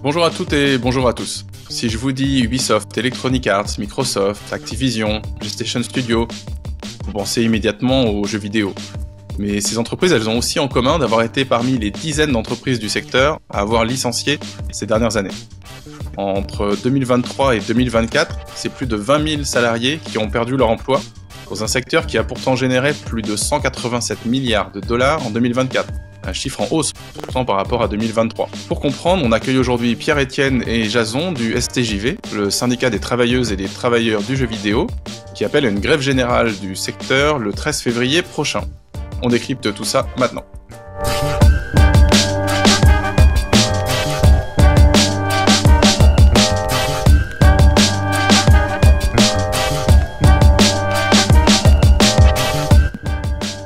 Bonjour à toutes et bonjour à tous. Si je vous dis Ubisoft, Electronic Arts, Microsoft, Activision, PlayStation Studio, vous pensez immédiatement aux jeux vidéo. Mais ces entreprises, elles ont aussi en commun d'avoir été parmi les dizaines d'entreprises du secteur à avoir licencié ces dernières années. Entre 2023 et 2024, c'est plus de 20 000 salariés qui ont perdu leur emploi dans un secteur qui a pourtant généré plus de 187 milliards de dollars en 2024. Un chiffre en hausse pourtant par rapport à 2023. Pour comprendre, on accueille aujourd'hui Pierre-Étienne et Jason du STJV, le syndicat des travailleuses et des travailleurs du jeu vidéo, qui appelle à une grève générale du secteur le 13 février prochain. On décrypte tout ça maintenant.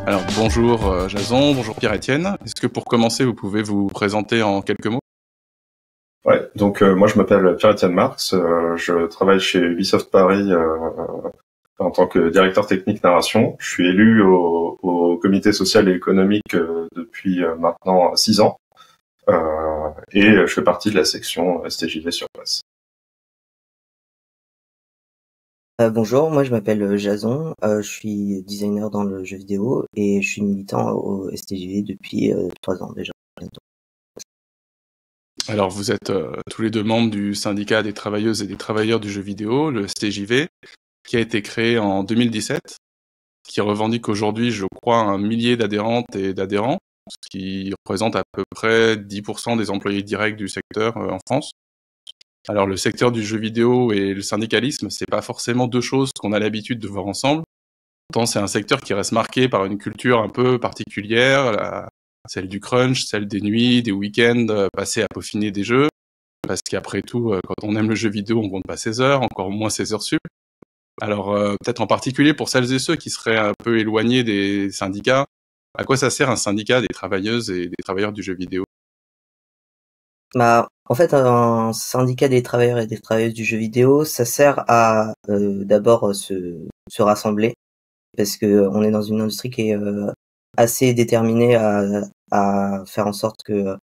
Alors bonjour Jason, bonjour Pierre-Étienne. Est-ce que pour commencer, vous pouvez vous présenter en quelques mots ? Ouais, donc moi je m'appelle Pierre-Étienne Marx, je travaille chez Ubisoft Paris en tant que directeur technique narration. Je suis élu au comité social et économique depuis maintenant 6 ans et je fais partie de la section STJV sur place. Bonjour, moi je m'appelle Jason, je suis designer dans le jeu vidéo et je suis militant au STJV depuis 3 ans déjà. Alors vous êtes tous les deux membres du syndicat des travailleuses et des travailleurs du jeu vidéo, le STJV, qui a été créé en 2017, qui revendique aujourd'hui, je crois, 1 millier d'adhérentes et d'adhérents, ce qui représente à peu près 10% des employés directs du secteur en France. Alors le secteur du jeu vidéo et le syndicalisme, c'est pas forcément deux choses qu'on a l'habitude de voir ensemble. Pourtant, c'est un secteur qui reste marqué par une culture un peu particulière, celle du crunch, celle des nuits, des week-ends passés à peaufiner des jeux. Parce qu'après tout, quand on aime le jeu vidéo, on compte pas ses heures, encore moins ses heures sup. Alors peut-être en particulier pour celles et ceux qui seraient un peu éloignés des syndicats, à quoi ça sert un syndicat des travailleuses et des travailleurs du jeu vidéo ? En fait, un syndicat des travailleurs et des travailleuses du jeu vidéo, ça sert à d'abord se rassembler, parce que on est dans une industrie qui est assez déterminée à faire en sorte que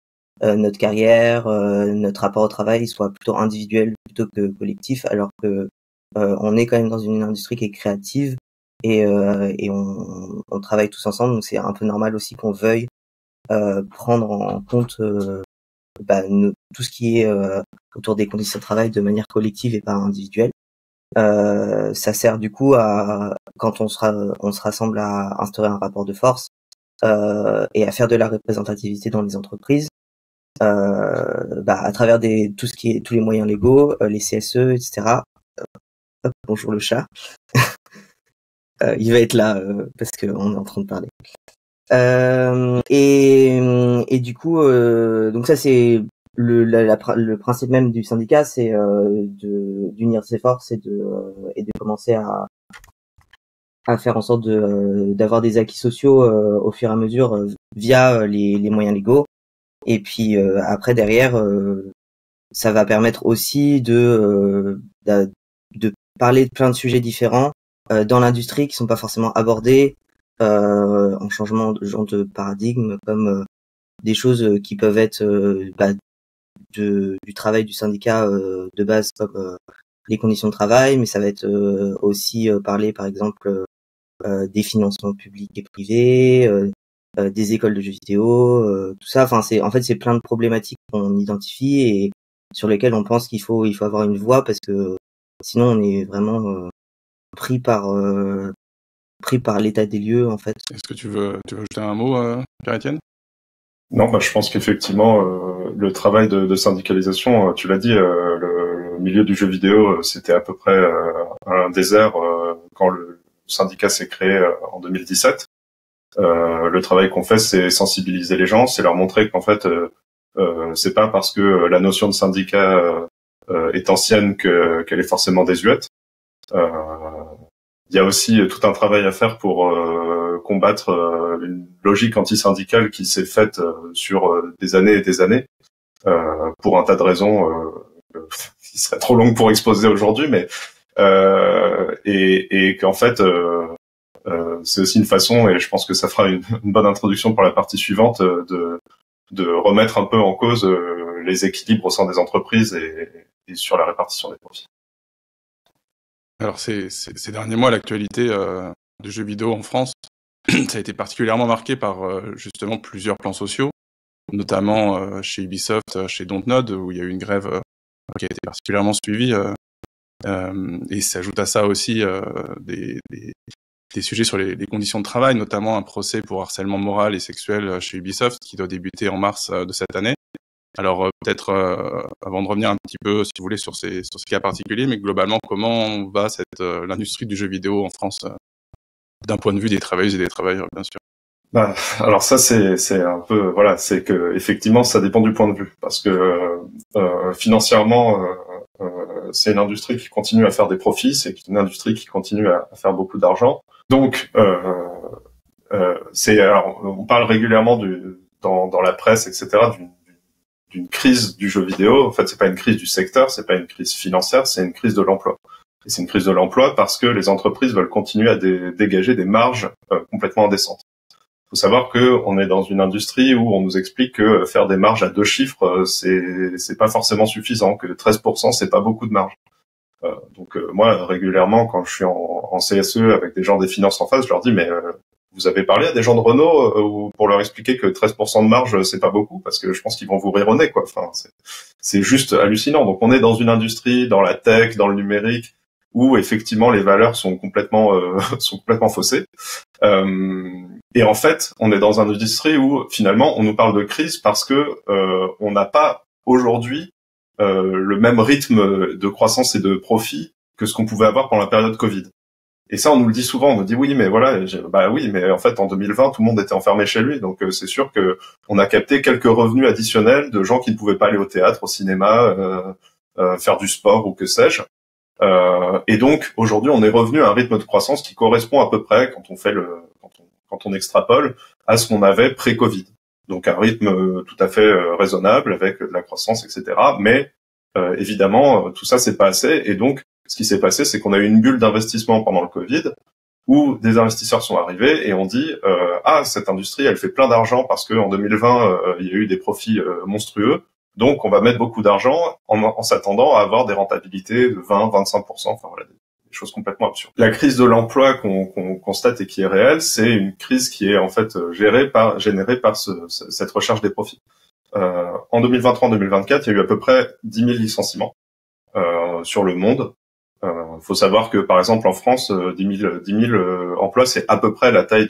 notre carrière, notre rapport au travail soit plutôt individuel plutôt que collectif, alors que on est quand même dans une industrie qui est créative et on travaille tous ensemble, donc c'est un peu normal aussi qu'on veuille prendre en compte tout ce qui est autour des conditions de travail de manière collective et pas individuelle. Ça sert du coup à, quand on se rassemble, à instaurer un rapport de force et à faire de la représentativité dans les entreprises à travers tous les moyens légaux, les CSE, etc. Hop, bonjour le chat. Il va être là parce qu'on est en train de parler. Et du coup, donc ça c'est le principe même du syndicat, c'est d'unir ses forces et de commencer à faire en sorte d'avoir des acquis sociaux au fur et à mesure via les moyens légaux. Et puis après derrière, ça va permettre aussi de parler de plein de sujets différents dans l'industrie qui sont pas forcément abordés en changement de genre de paradigme, comme des choses qui peuvent être du travail du syndicat de base, comme les conditions de travail, mais ça va être aussi parler par exemple des financements publics et privés, des écoles de jeux vidéo, tout ça. Enfin, c'est plein de problématiques qu'on identifie et sur lesquelles on pense qu'il faut avoir une voix, parce que sinon on est vraiment pris par l'état des lieux, en fait. Est-ce que tu veux ajouter un mot, Pierre-Étienne ? Non, je pense qu'effectivement, le travail de syndicalisation, tu l'as dit, le milieu du jeu vidéo, c'était à peu près un désert quand le syndicat s'est créé en 2017. Le travail qu'on fait, c'est sensibiliser les gens, c'est leur montrer qu'en fait, c'est pas parce que la notion de syndicat est ancienne qu'elle est forcément désuète. Il y a aussi tout un travail à faire pour combattre une logique antisyndicale qui s'est faite sur des années et des années, pour un tas de raisons qui seraient trop longues pour exposer aujourd'hui, mais et qu'en fait c'est aussi une façon, et je pense que ça fera une bonne introduction pour la partie suivante, de remettre un peu en cause les équilibres au sein des entreprises et sur la répartition des profits. Alors ces derniers mois, l'actualité du jeu vidéo en France, ça a été particulièrement marqué par justement plusieurs plans sociaux, notamment chez Ubisoft, chez Dontnod, où il y a eu une grève qui a été particulièrement suivie. Et s'ajoute à ça aussi des sujets sur les conditions de travail, notamment un procès pour harcèlement moral et sexuel chez Ubisoft qui doit débuter en mars de cette année. Alors peut-être avant de revenir un petit peu, si vous voulez, sur ces cas particuliers, mais globalement, comment va l'industrie du jeu vidéo en France d'un point de vue des travailleuses et des travailleurs, bien sûr. Alors ça c'est un peu voilà, c'est que effectivement ça dépend du point de vue parce que financièrement c'est une industrie qui continue à faire des profits, c'est une industrie qui continue à faire beaucoup d'argent. Donc alors on parle régulièrement dans la presse etc. d'une crise du jeu vidéo. En fait, c'est pas une crise du secteur, c'est pas une crise financière, c'est une crise de l'emploi. Et c'est une crise de l'emploi parce que les entreprises veulent continuer à dégager des marges complètement indécentes. Il faut savoir que on est dans une industrie où on nous explique que faire des marges à 2 chiffres, c'est pas forcément suffisant, que 13% c'est pas beaucoup de marge. Donc moi régulièrement quand je suis en CSE avec des gens des finances en face, je leur dis mais vous avez parlé à des gens de Renault pour leur expliquer que 13% de marge c'est pas beaucoup parce que je pense qu'ils vont vous rire au nez quoi. Enfin c'est juste hallucinant. Donc on est dans une industrie, dans la tech, dans le numérique où effectivement les valeurs sont complètement faussées. Et en fait, on est dans une industrie où finalement on nous parle de crise parce que on n'a pas aujourd'hui le même rythme de croissance et de profit que ce qu'on pouvait avoir pendant la période Covid. Et ça, on nous le dit souvent, on nous dit oui, mais voilà, oui, mais en fait, en 2020, tout le monde était enfermé chez lui, donc c'est sûr que on a capté quelques revenus additionnels de gens qui ne pouvaient pas aller au théâtre, au cinéma, faire du sport ou que sais-je. Et donc, aujourd'hui, on est revenu à un rythme de croissance qui correspond à peu près, quand on extrapole, à ce qu'on avait pré-Covid. Donc, un rythme tout à fait raisonnable avec de la croissance, etc. Mais évidemment, tout ça, c'est pas assez, et donc ce qui s'est passé, c'est qu'on a eu une bulle d'investissement pendant le Covid, où des investisseurs sont arrivés et ont dit cette industrie, elle fait plein d'argent parce que en 2020, il y a eu des profits monstrueux, donc on va mettre beaucoup d'argent en s'attendant à avoir des rentabilités de 20-25%, enfin voilà, des choses complètement absurdes. La crise de l'emploi qu'on constate et qui est réelle, c'est une crise qui est en fait générée par cette recherche des profits. En 2023-2024, il y a eu à peu près 10 000 licenciements sur le monde. Faut savoir que par exemple en France, 10 000 emplois, c'est à peu près la taille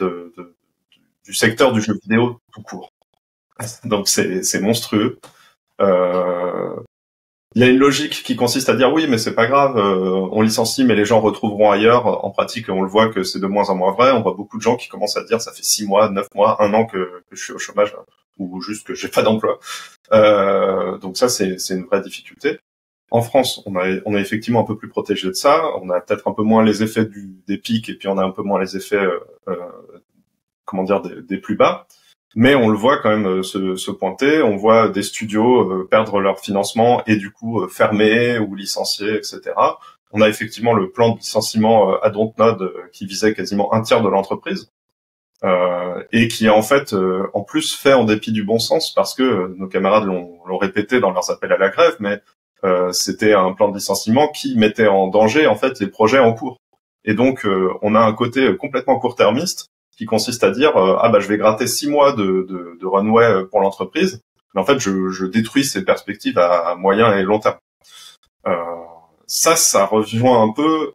du secteur du jeu vidéo tout court. Donc c'est monstrueux. Il y a une logique qui consiste à dire oui, mais c'est pas grave, on licencie, mais les gens retrouveront ailleurs. En pratique, on le voit que c'est de moins en moins vrai. On voit beaucoup de gens qui commencent à dire ça fait 6 mois, 9 mois, 1 an que je suis au chômage ou juste que j'ai pas d'emploi. Donc ça, c'est une vraie difficulté. En France, on est effectivement un peu plus protégé de ça. On a peut-être un peu moins les effets des pics et puis on a un peu moins les effets, des plus bas. Mais on le voit quand même se pointer. On voit des studios perdre leur financement et du coup fermer ou licencier, etc. On a effectivement le plan de licenciement à Dontnod qui visait quasiment un tiers de l'entreprise et qui est en fait en plus fait en dépit du bon sens parce que nos camarades l'ont répété dans leurs appels à la grève, mais c'était un plan de licenciement qui mettait en danger en fait les projets en cours. Et donc on a un côté complètement court-termiste qui consiste à dire je vais gratter 6 mois de runway pour l'entreprise, mais en fait je détruis ses perspectives à moyen et long terme. Ça rejoint un peu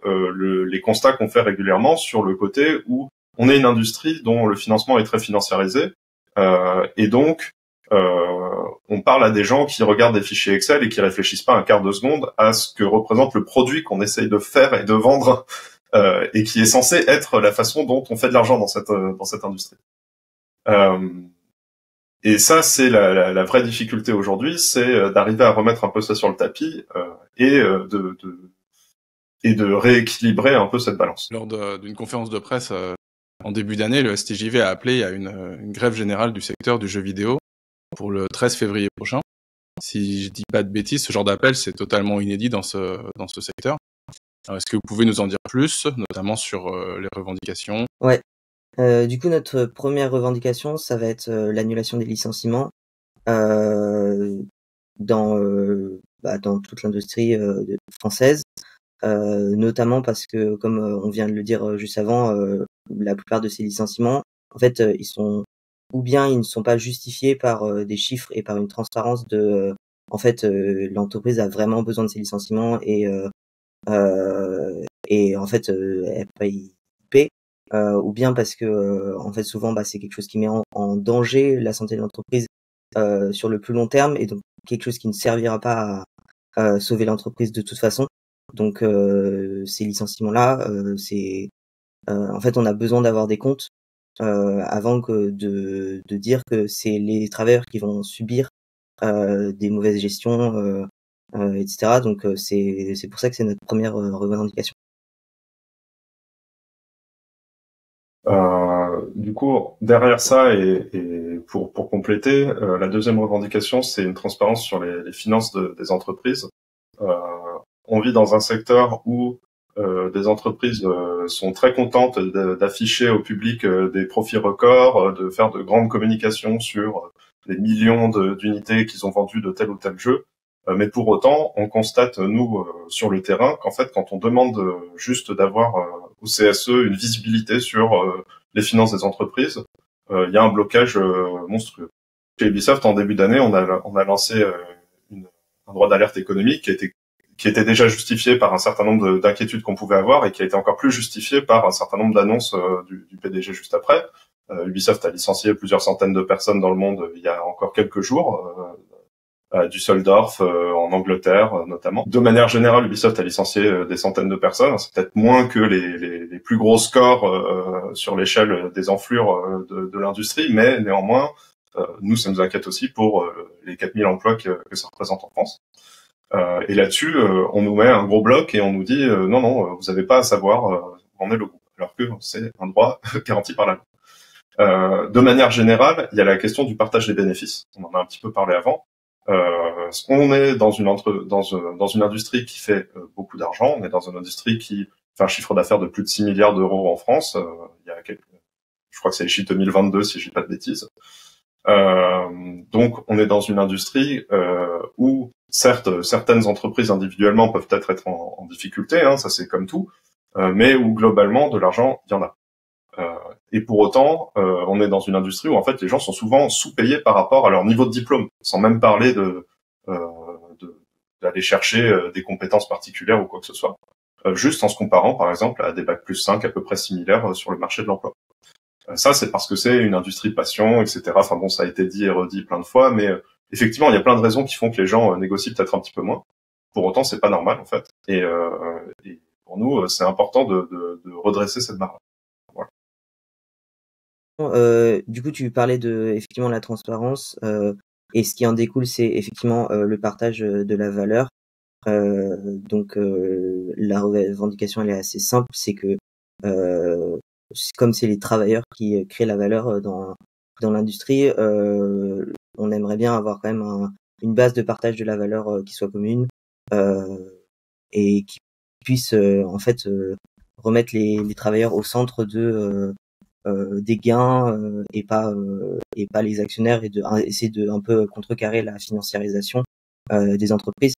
les constats qu'on fait régulièrement sur le côté où on est une industrie dont le financement est très financiarisé et donc on parle à des gens qui regardent des fichiers Excel et qui réfléchissent pas un quart de seconde à ce que représente le produit qu'on essaye de faire et de vendre et qui est censé être la façon dont on fait de l'argent dans cette industrie. Et ça, c'est la vraie difficulté aujourd'hui, c'est d'arriver à remettre un peu ça sur le tapis et de rééquilibrer un peu cette balance. Lors d'une conférence de presse en début d'année, le STJV a appelé à une grève générale du secteur du jeu vidéo pour le 13 février prochain. Si je dis pas de bêtises, ce genre d'appel, c'est totalement inédit dans ce secteur. Alors, est-ce que vous pouvez nous en dire plus, notamment sur les revendications ? Ouais. Du coup, notre première revendication, ça va être l'annulation des licenciements. dans toute l'industrie française, notamment parce que, comme on vient de le dire juste avant, la plupart de ces licenciements, en fait, ils ne sont pas justifiés par des chiffres et par une transparence en fait, l'entreprise a vraiment besoin de ces licenciements et en fait, elle paie, ou bien parce que en fait souvent c'est quelque chose qui met en danger la santé de l'entreprise sur le plus long terme, et donc quelque chose qui ne servira pas à sauver l'entreprise de toute façon. Donc ces licenciements-là, en fait on a besoin d'avoir des comptes avant que de dire que c'est les travailleurs qui vont subir des mauvaises gestions, etc. Donc c'est pour ça que c'est notre première revendication. Du coup, derrière ça, et pour compléter, la deuxième revendication, c'est une transparence sur les finances des entreprises. On vit dans un secteur où des entreprises sont très contentes d'afficher au public des profits records, de faire de grandes communications sur les millions d'unités qu'ils ont vendues de tel ou tel jeu. Mais pour autant, on constate, nous, sur le terrain, qu'en fait, quand on demande juste d'avoir au CSE une visibilité sur les finances des entreprises, il y a un blocage monstrueux. Chez Ubisoft, en début d'année, on a lancé un droit d'alerte économique qui était déjà justifié par un certain nombre d'inquiétudes qu'on pouvait avoir, et qui a été encore plus justifié par un certain nombre d'annonces du PDG juste après. Ubisoft a licencié plusieurs centaines de personnes dans le monde il y a encore quelques jours, à Düsseldorf, en Angleterre notamment. De manière générale, Ubisoft a licencié des centaines de personnes. C'est peut-être moins que les plus gros scores sur l'échelle des enflures de l'industrie, mais néanmoins, nous, ça nous inquiète aussi pour les 4000 emplois que ça représente en France. Et là-dessus, on nous met un gros bloc et on nous dit non, vous n'avez pas à savoir en est le groupe, alors que c'est un droit garanti par la loi. De manière générale, il y a la question du partage des bénéfices. On en a un petit peu parlé avant. On est dans une industrie qui fait beaucoup d'argent. On est dans une industrie qui fait un chiffre d'affaires de plus de 6 milliards d'euros en France. Je crois que c'est les chiffres 2022 si je dis pas de bêtises. Donc on est dans une industrie où certes certaines entreprises individuellement peuvent être en difficulté, hein, ça c'est comme tout, mais où globalement de l'argent il y en a. Et pour autant, on est dans une industrie où en fait les gens sont souvent sous-payés par rapport à leur niveau de diplôme, sans même parler d'aller chercher des compétences particulières ou quoi que ce soit, juste en se comparant par exemple à des bac+5 à peu près similaires sur le marché de l'emploi. Ça, c'est parce que c'est une industrie passion, etc. Enfin bon, ça a été dit et redit plein de fois, mais effectivement, il y a plein de raisons qui font que les gens négocient peut-être un petit peu moins. Pour autant, c'est pas normal en fait. Et pour nous, c'est important de redresser cette barre. Du coup, tu parlais de effectivement la transparence, et ce qui en découle, c'est effectivement le partage de la valeur. Donc, la revendication, elle est assez simple, c'est que comme c'est les travailleurs qui créent la valeur dans l'industrie, on aimerait bien avoir quand même une base de partage de la valeur qui soit commune, et qui puisse en fait remettre les travailleurs au centre des gains, et pas les actionnaires, et essayer de un peu contrecarrer la financiarisation des entreprises.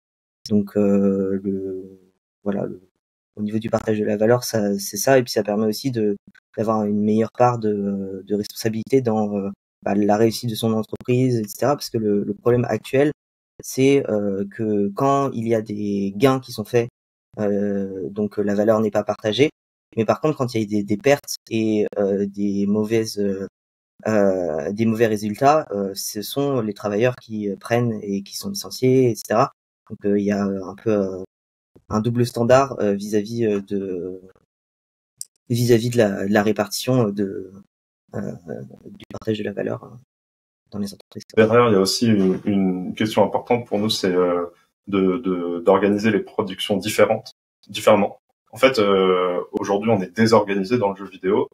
Donc au niveau du partage de la valeur, c'est ça, et puis ça permet aussi d'avoir une meilleure part de responsabilité dans la réussite de son entreprise, etc. Parce que le problème actuel, c'est que quand il y a des gains qui sont faits, donc la valeur n'est pas partagée. Mais par contre, quand il y a des pertes et des mauvais résultats, ce sont les travailleurs qui prennent et qui sont licenciés, etc. Donc il y a un peu un double standard vis-à-vis de la répartition du partage de la valeur dans les entreprises. Derrière, il y a aussi une question importante pour nous, c'est d'organiser les productions différemment. En fait, aujourd'hui, on est désorganisé dans le jeu vidéo.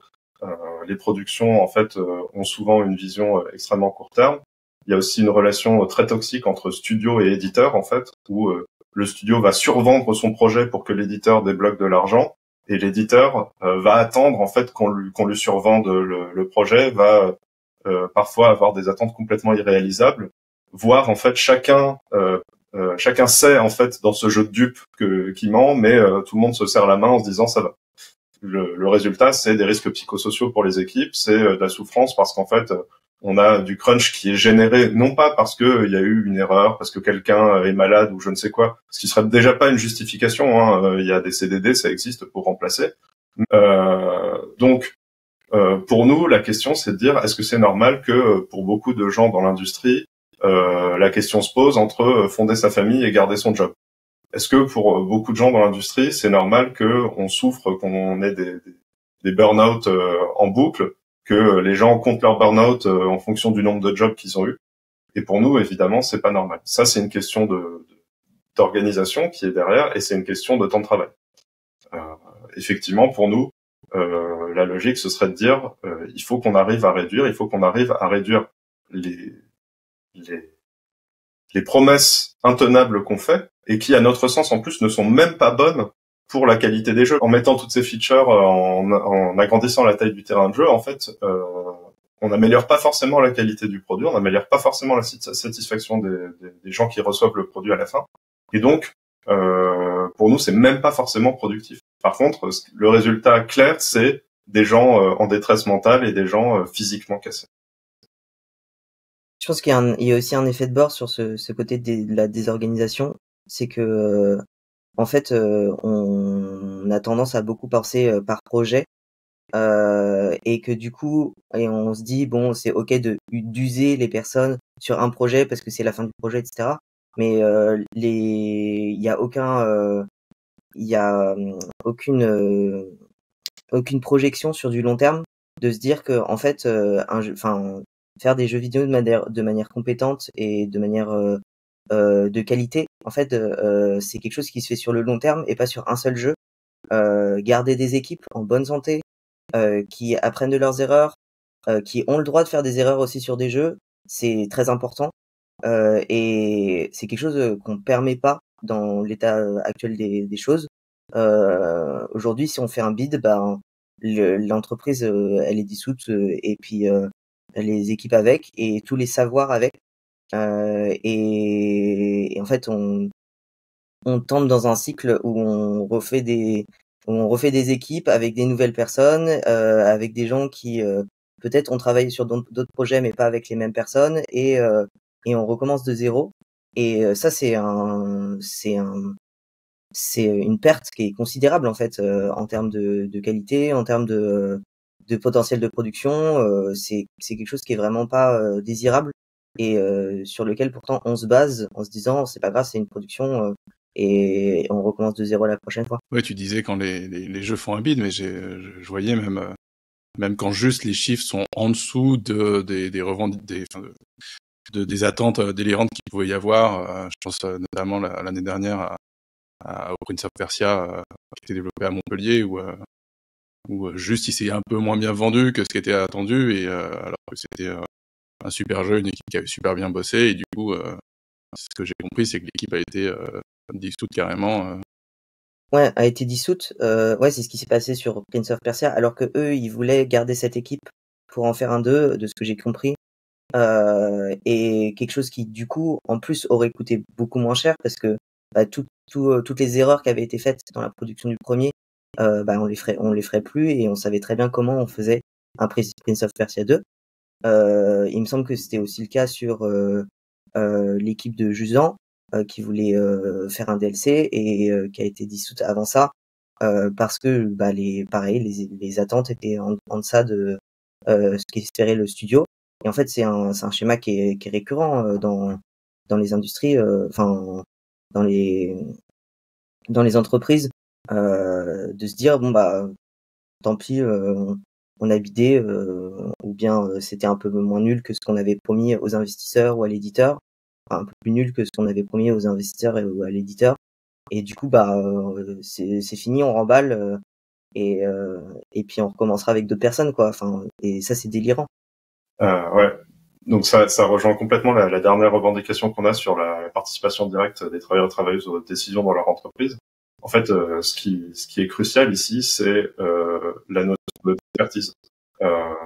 Les productions, en fait, ont souvent une vision extrêmement court terme. Il y a aussi une relation très toxique entre studio et éditeur, en fait, où le studio va survendre son projet pour que l'éditeur débloque de l'argent, et l'éditeur va attendre, en fait, qu'on lui survende le projet, va parfois avoir des attentes complètement irréalisables, voir en fait chacun sait en fait dans ce jeu de dupes qui ment, mais tout le monde se serre la main en se disant ça va. Le résultat, c'est des risques psychosociaux pour les équipes, c'est de la souffrance parce qu'en fait, on a du crunch qui est généré non pas parce que il y a eu une erreur, parce que quelqu'un est malade ou je ne sais quoi, ce qui serait déjà pas une justification. Hein. Il y a des CDD, ça existe pour remplacer. Donc, pour nous, la question, c'est de dire est-ce que c'est normal que pour beaucoup de gens dans l'industrie, la question se pose entre fonder sa famille et garder son job. Est-ce que pour beaucoup de gens dans l'industrie, c'est normal qu'on souffre, qu'on ait des burn-out en boucle, que les gens comptent leur burn-out en fonction du nombre de jobs qu'ils ont eu? Et pour nous, évidemment, c'est pas normal. Ça, c'est une question d'organisation qui est derrière, et c'est une question de temps de travail. Effectivement, pour nous, la logique, ce serait de dire, il faut qu'on arrive à réduire les promesses intenables qu'on fait et qui, à notre sens, en plus, ne sont même pas bonnes pour la qualité des jeux. En mettant toutes ces features, en agrandissant la taille du terrain de jeu, en fait, on n'améliore pas forcément la qualité du produit, on n'améliore pas forcément la satisfaction des gens qui reçoivent le produit à la fin. Et donc, pour nous, c'est même pas forcément productif. Par contre, le résultat clair, c'est des gens en détresse mentale et des gens physiquement cassés. Je pense qu'il y a aussi un effet de bord sur ce côté de la désorganisation. C'est que, en fait, on a tendance à beaucoup penser par projet. Et que du coup, on se dit, bon, c'est OK d'user les personnes sur un projet parce que c'est la fin du projet, etc. Mais il y a aucune projection sur du long terme de se dire que en fait faire des jeux vidéo de manière compétente et de manière de qualité, en fait c'est quelque chose qui se fait sur le long terme et pas sur un seul jeu. Garder des équipes en bonne santé, qui apprennent de leurs erreurs, qui ont le droit de faire des erreurs aussi sur des jeux, c'est très important. Et c'est quelque chose qu'on permet pas dans l'état actuel des choses. Aujourd'hui, si on fait un bid, ben l'entreprise elle est dissoute et puis les équipes avec et tous les savoirs avec. Et en fait, on tombe dans un cycle où on refait des équipes avec des nouvelles personnes, avec des gens qui peut-être ont travaillé sur d'autres projets mais pas avec les mêmes personnes et on recommence de zéro. Et ça c'est une perte qui est considérable en fait en termes de qualité, en termes de potentiel de production. C'est quelque chose qui est vraiment pas désirable et sur lequel pourtant on se base en se disant c'est pas grave, c'est une production et on recommence de zéro la prochaine fois. Ouais, tu disais quand les jeux font un bid, mais je voyais même quand juste les chiffres sont en dessous des attentes délirantes qu'il pouvait y avoir. Je pense notamment l'année dernière au Prince of Persia qui était développé à Montpellier où juste il s'est un peu moins bien vendu que ce qui était attendu et alors que c'était un super jeu, une équipe qui avait super bien bossé et du coup ce que j'ai compris c'est que l'équipe a été dissoute carrément. Ouais, a été dissoute. Ouais, c'est ce qui s'est passé sur Prince of Persia, alors que eux, ils voulaient garder cette équipe pour en faire un 2, de ce que j'ai compris. Et quelque chose qui, du coup, en plus, aurait coûté beaucoup moins cher parce que toutes les erreurs qui avaient été faites dans la production du premier, on les ferait plus et on savait très bien comment on faisait un Prince of Persia 2. Il me semble que c'était aussi le cas sur l'équipe de Jusant qui voulait faire un DLC et qui a été dissoute avant ça parce que les attentes étaient en deçà de ce qu'espérait le studio. Et en fait c'est un schéma qui est récurrent dans les industries, dans les entreprises, de se dire bon bah tant pis, on a bidé, ou bien c'était un peu moins nul que ce qu'on avait promis aux investisseurs ou à l'éditeur, enfin, un peu plus nul que ce qu'on avait promis aux investisseurs ou à l'éditeur. Et du coup, c'est fini, on remballe et puis on recommencera avec d'autres personnes, quoi. Enfin, et ça, c'est délirant. Ouais. Donc ça rejoint complètement la dernière revendication qu'on a sur la participation directe des travailleurs et travailleuses aux décisions dans leur entreprise. En fait, ce qui est crucial ici, c'est la notion d'expertise.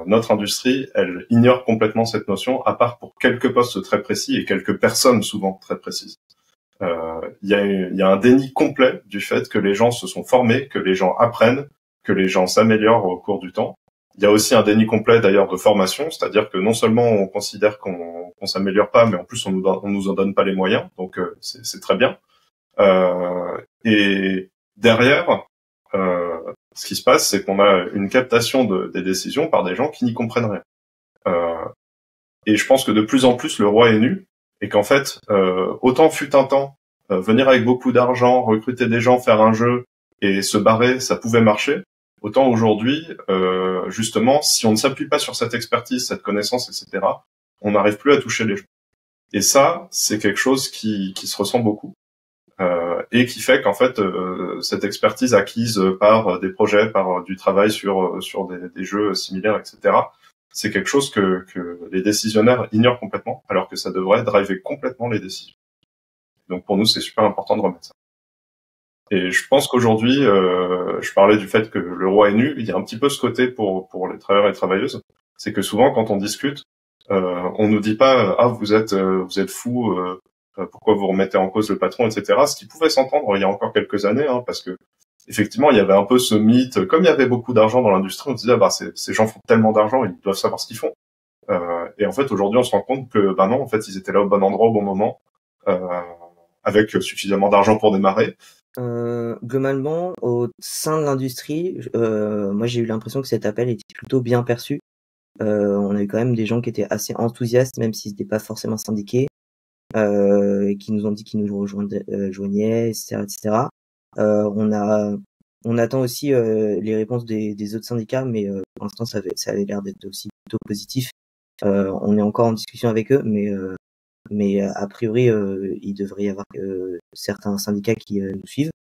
Notre industrie, elle ignore complètement cette notion, à part pour quelques postes très précis et quelques personnes souvent très précises. Il y a un déni complet du fait que les gens se sont formés, que les gens apprennent, que les gens s'améliorent au cours du temps. Il y a aussi un déni complet d'ailleurs de formation, c'est-à-dire que non seulement on considère qu'on s'améliore pas, mais en plus on nous en donne pas les moyens, donc c'est très bien. Et derrière, ce qui se passe, c'est qu'on a une captation des décisions par des gens qui n'y comprennent rien. Et je pense que de plus en plus le roi est nu, et qu'en fait, autant fut un temps, venir avec beaucoup d'argent, recruter des gens, faire un jeu et se barrer, ça pouvait marcher. Autant aujourd'hui, justement, si on ne s'appuie pas sur cette expertise, cette connaissance, etc., on n'arrive plus à toucher les gens. Et ça, c'est quelque chose qui se ressent beaucoup. Et qui fait qu'en fait, cette expertise acquise par des projets, par du travail sur des jeux similaires, etc., c'est quelque chose que les décisionnaires ignorent complètement, alors que ça devrait driver complètement les décisions. Donc pour nous, c'est super important de remettre ça. Et je pense qu'aujourd'hui, je parlais du fait que le roi est nu, il y a un petit peu ce côté pour les travailleurs et travailleuses, c'est que souvent quand on discute, on nous dit pas ah vous êtes fou, pourquoi vous remettez en cause le patron, etc. Ce qui pouvait s'entendre il y a encore quelques années, hein, parce que effectivement il y avait un peu ce mythe, comme il y avait beaucoup d'argent dans l'industrie, on disait ah, bah ces gens font tellement d'argent, ils doivent savoir ce qu'ils font. Et en fait aujourd'hui on se rend compte que bah non, en fait ils étaient là au bon endroit au bon moment, avec suffisamment d'argent pour démarrer. Globalement, au sein de l'industrie, moi j'ai eu l'impression que cet appel était plutôt bien perçu. On a eu quand même des gens qui étaient assez enthousiastes, même s'ils n'étaient pas forcément syndiqués, et qui nous ont dit qu'ils nous rejoignaient, etc., etc. On attend aussi les réponses des autres syndicats, mais pour l'instant ça avait l'air d'être aussi plutôt positif. On est encore en discussion avec eux, mais a priori il devrait y avoir certains syndicats qui nous suivent.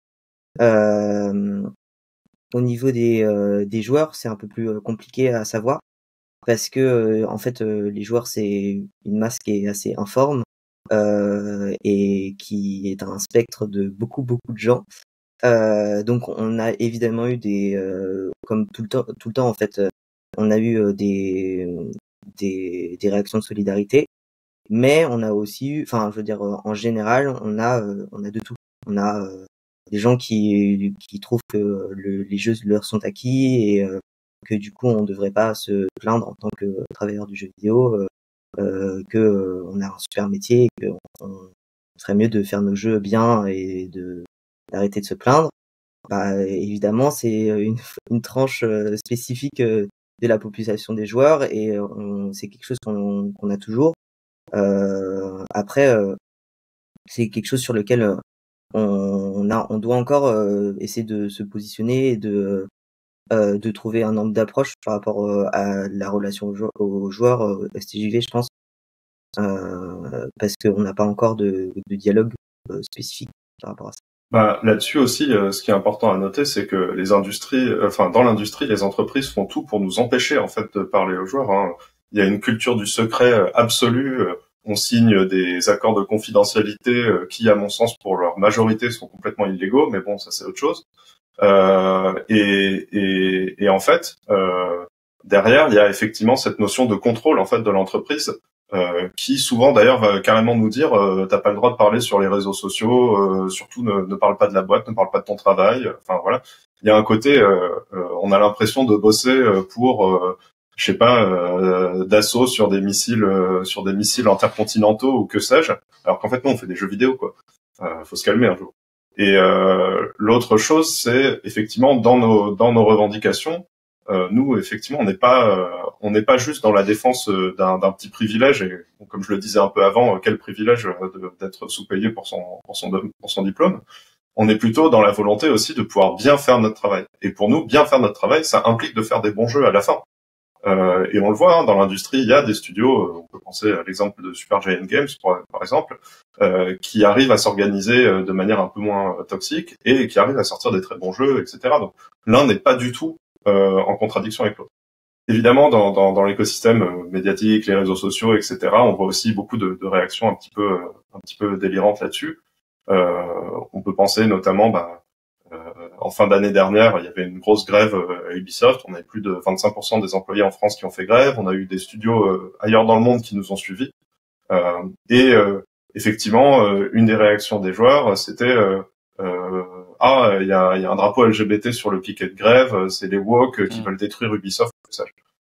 Au niveau des joueurs, c'est un peu plus compliqué à savoir parce que en fait les joueurs c'est une masse qui est assez informe et qui est un spectre de beaucoup de gens. Donc on a évidemment eu comme tout le temps en fait, on a eu des réactions de solidarité, mais on a aussi eu, enfin je veux dire en général on a de tout. On a des gens qui trouvent que les jeux leur sont acquis et que du coup on devrait pas se plaindre en tant que travailleur du jeu vidéo, que on a un super métier et que on serait mieux de faire nos jeux bien et d'arrêter de se plaindre. Bah évidemment c'est une tranche spécifique de la population des joueurs et c'est quelque chose qu'on a toujours. Après c'est quelque chose sur lequel on doit encore essayer de se positionner et de trouver un angle d'approche par rapport à la relation aux joueurs STJV, je pense, parce qu'on n'a pas encore de dialogue spécifique par rapport à ça. Bah, là-dessus aussi, ce qui est important à noter, c'est que les industries, dans l'industrie, les entreprises font tout pour nous empêcher en fait de parler aux joueurs, hein. Il y a une culture du secret absolue. On signe des accords de confidentialité qui, à mon sens, pour leur majorité, sont complètement illégaux, mais bon, ça c'est autre chose. Et en fait, derrière, il y a effectivement cette notion de contrôle en fait de l'entreprise, qui souvent d'ailleurs va carrément nous dire t'as pas le droit de parler sur les réseaux sociaux, surtout ne parle pas de la boîte, ne parle pas de ton travail. Enfin voilà, il y a un côté, on a l'impression de bosser pour je sais pas, d'assaut sur des missiles intercontinentaux ou que sais-je, alors qu'en fait non, on fait des jeux vidéo quoi. Faut se calmer un jour. Et l'autre chose, c'est effectivement dans nos revendications, nous effectivement on n'est pas juste dans la défense d'un petit privilège, et comme je le disais un peu avant, quel privilège d'être sous-payé pour son diplôme. On est plutôt dans la volonté aussi de pouvoir bien faire notre travail. Et pour nous, bien faire notre travail, ça implique de faire des bons jeux à la fin. Et on le voit, hein, dans l'industrie, il y a des studios, on peut penser à l'exemple de Supergiant Games par exemple, qui arrivent à s'organiser de manière un peu moins toxique et qui arrivent à sortir des très bons jeux, etc. Donc l'un n'est pas du tout en contradiction avec l'autre. Évidemment, dans l'écosystème médiatique, les réseaux sociaux, etc., on voit aussi beaucoup de réactions un petit peu délirantes là-dessus. On peut penser notamment en fin d'année dernière, il y avait une grosse grève à Ubisoft. On avait plus de 25% des employés en France qui ont fait grève. On a eu des studios ailleurs dans le monde qui nous ont suivis. Effectivement, une des réactions des joueurs, c'était il y a un drapeau LGBT sur le piquet de grève, c'est les woke qui veulent détruire Ubisoft.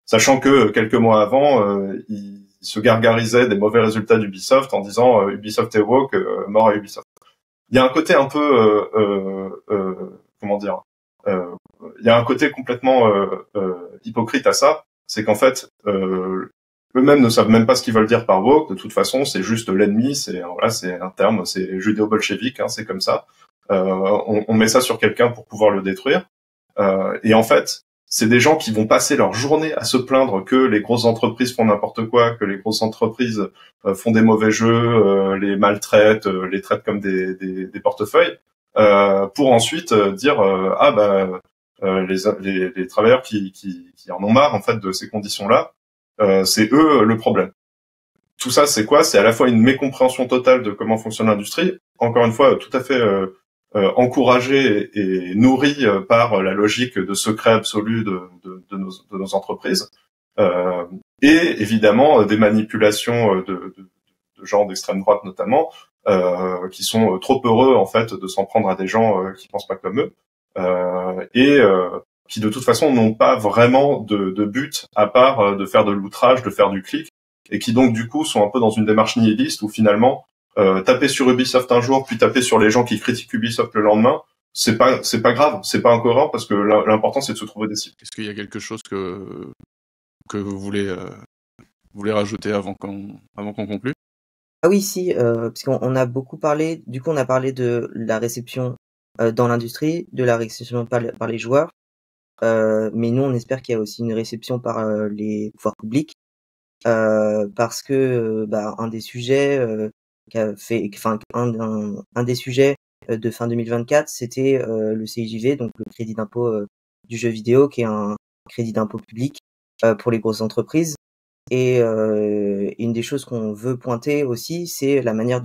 Sachant que quelques mois avant, ils se gargarisaient des mauvais résultats d'Ubisoft en disant Ubisoft est woke, mort à Ubisoft. Il y a un côté un peu comment dire, il y a un côté complètement hypocrite à ça, c'est qu'en fait eux-mêmes ne savent même pas ce qu'ils veulent dire par woke. De toute façon, c'est juste l'ennemi, c'est un terme, c'est judéo-bolchevique, c'est comme ça. On met ça sur quelqu'un pour pouvoir le détruire. Et en fait, c'est des gens qui vont passer leur journée à se plaindre que les grosses entreprises font n'importe quoi, que les grosses entreprises font des mauvais jeux, les maltraitent, les traitent comme des portefeuilles, pour ensuite dire les travailleurs qui en ont marre en fait de ces conditions-là, c'est eux le problème. Tout ça, c'est quoi? C'est à la fois une mécompréhension totale de comment fonctionne l'industrie, encore une fois tout à fait encouragée et nourrie par la logique de secret absolu de nos entreprises, et évidemment des manipulations de gens d'extrême droite notamment, qui sont trop heureux en fait de s'en prendre à des gens qui pensent pas comme eux, qui de toute façon n'ont pas vraiment de but à part de faire de l'outrage, de faire du clic, et qui donc du coup sont un peu dans une démarche nihiliste où finalement taper sur Ubisoft un jour puis taper sur les gens qui critiquent Ubisoft le lendemain, c'est pas grave, c'est pas incohérent, parce que l'important c'est de se trouver des cibles. Est-ce qu'il y a quelque chose que vous voulez rajouter avant qu'on conclue? Ah oui, si, parce qu'on a beaucoup parlé, du coup on a parlé de la réception dans l'industrie, de la réception par les joueurs, mais nous on espère qu'il y a aussi une réception par les pouvoirs publics, parce que un des sujets un des sujets de fin 2024, c'était le CIJV, donc le crédit d'impôt du jeu vidéo, qui est un crédit d'impôt public pour les grosses entreprises. Et une des choses qu'on veut pointer aussi, c'est la manière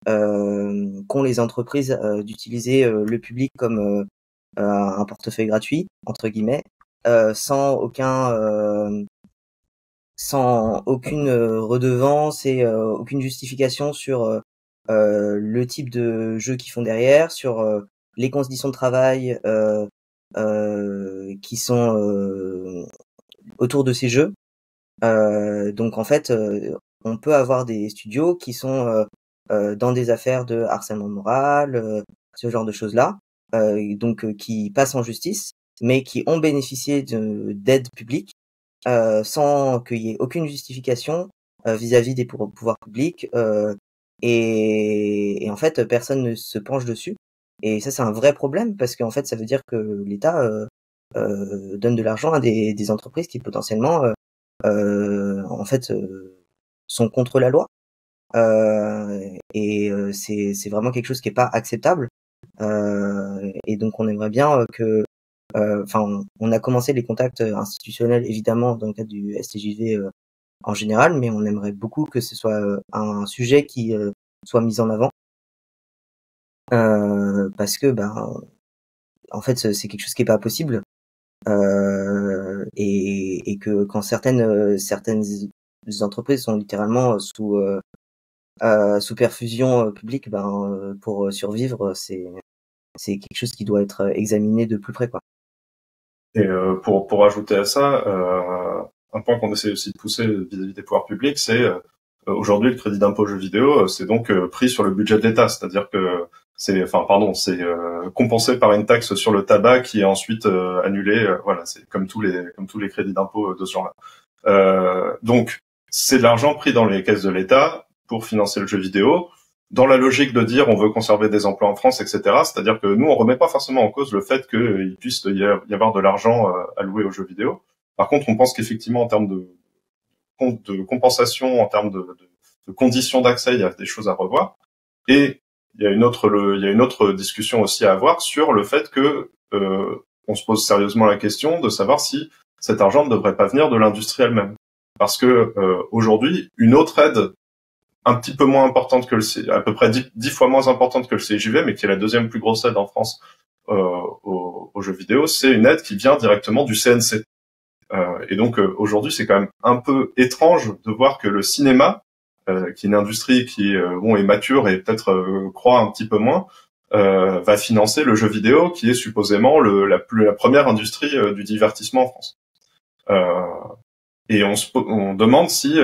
qu'ont les entreprises d'utiliser le public comme un portefeuille gratuit entre guillemets, sans aucune redevance et aucune justification sur le type de jeu qu'ils font derrière, sur les conditions de travail qui sont autour de ces jeux. Donc en fait, on peut avoir des studios qui sont dans des affaires de harcèlement moral, ce genre de choses-là, donc qui passent en justice, mais qui ont bénéficié d'aides publiques sans qu'il y ait aucune justification vis-à-vis des pouvoirs publics, et en fait personne ne se penche dessus. Et ça c'est un vrai problème, parce qu'en fait ça veut dire que l'État donne de l'argent à des entreprises qui potentiellement en fait sont contre la loi, et c'est vraiment quelque chose qui est pas acceptable, et donc on aimerait bien que on a commencé les contacts institutionnels évidemment dans le cadre du STJV en général, mais on aimerait beaucoup que ce soit un sujet qui soit mis en avant, parce que en fait c'est quelque chose qui est pas possible, et que quand certaines entreprises sont littéralement sous perfusion publique, pour survivre, c'est quelque chose qui doit être examiné de plus près, quoi. Et pour ajouter à ça, un point qu'on essaie aussi de pousser vis-à-vis des pouvoirs publics, c'est aujourd'hui le crédit d'impôt jeux vidéo, c'est donc pris sur le budget de l'État, c'est-à-dire que c'est compensé par une taxe sur le tabac qui est ensuite annulée. Voilà, c'est comme tous les crédits d'impôt de ce genre-là. Donc c'est de l'argent pris dans les caisses de l'État pour financer le jeu vidéo, dans la logique de dire on veut conserver des emplois en France, etc. C'est-à-dire que nous on remet pas forcément en cause le fait qu'il puisse y avoir de l'argent alloué aux jeux vidéo. Par contre, on pense qu'effectivement en termes de compensation, en termes de conditions d'accès, il y a des choses à revoir. Et il y a une autre discussion aussi à avoir sur le fait que on se pose sérieusement la question de savoir si cet argent ne devrait pas venir de l'industrie elle-même. Parce que aujourd'hui, une autre aide un petit peu moins importante que à peu près 10 fois moins importante que le CIJV, mais qui est la deuxième plus grosse aide en France aux jeux vidéo, c'est une aide qui vient directement du CNC. Et donc aujourd'hui, c'est quand même un peu étrange de voir que le cinéma, qui est une industrie qui est mature et peut-être croît un petit peu moins, va financer le jeu vidéo, qui est supposément la première industrie du divertissement en France. Et on demande si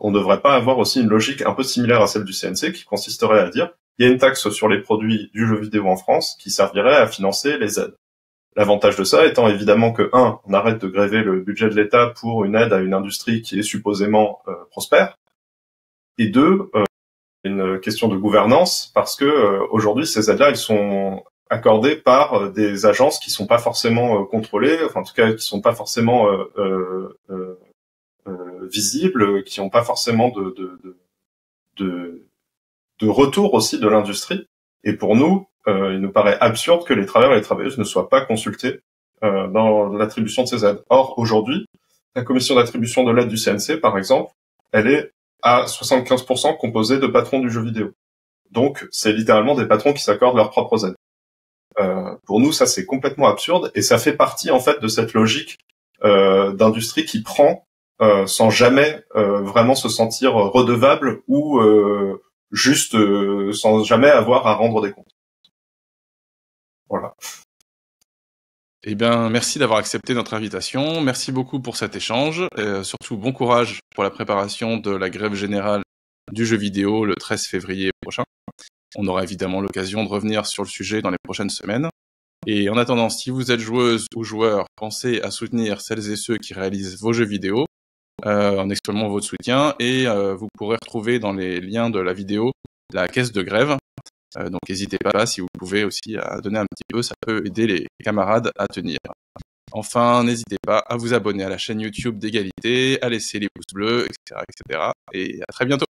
on ne devrait pas avoir aussi une logique un peu similaire à celle du CNC, qui consisterait à dire il y a une taxe sur les produits du jeu vidéo en France qui servirait à financer les aides. L'avantage de ça étant évidemment que, on arrête de gréver le budget de l'État pour une aide à une industrie qui est supposément prospère, et deux, une question de gouvernance, parce que aujourd'hui ces aides-là, elles sont accordées par des agences qui sont pas forcément contrôlées, enfin en tout cas qui sont pas forcément visibles, qui n'ont pas forcément de retour aussi de l'industrie. Et pour nous, il nous paraît absurde que les travailleurs et les travailleuses ne soient pas consultés dans l'attribution de ces aides. Or, aujourd'hui, la commission d'attribution de l'aide du CNC, par exemple, elle est à 75% composée de patrons du jeu vidéo. Donc, c'est littéralement des patrons qui s'accordent leurs propres aides. Pour nous, ça, c'est complètement absurde, et ça fait partie, en fait, de cette logique d'industrie qui prend sans jamais vraiment se sentir redevable ou juste sans jamais avoir à rendre des comptes. Voilà. Eh bien, merci d'avoir accepté notre invitation. Merci beaucoup pour cet échange. Surtout, bon courage pour la préparation de la grève générale du jeu vidéo le 13 février prochain. On aura évidemment l'occasion de revenir sur le sujet dans les prochaines semaines. Et en attendant, si vous êtes joueuse ou joueur, pensez à soutenir celles et ceux qui réalisent vos jeux vidéo en exprimant votre soutien. Et vous pourrez retrouver dans les liens de la vidéo la caisse de grève. Donc n'hésitez pas, si vous pouvez aussi à donner un petit peu, ça peut aider les camarades à tenir. Enfin, n'hésitez pas à vous abonner à la chaîne YouTube d'Égalité, à laisser les pouces bleus, etc., etc. Et à très bientôt.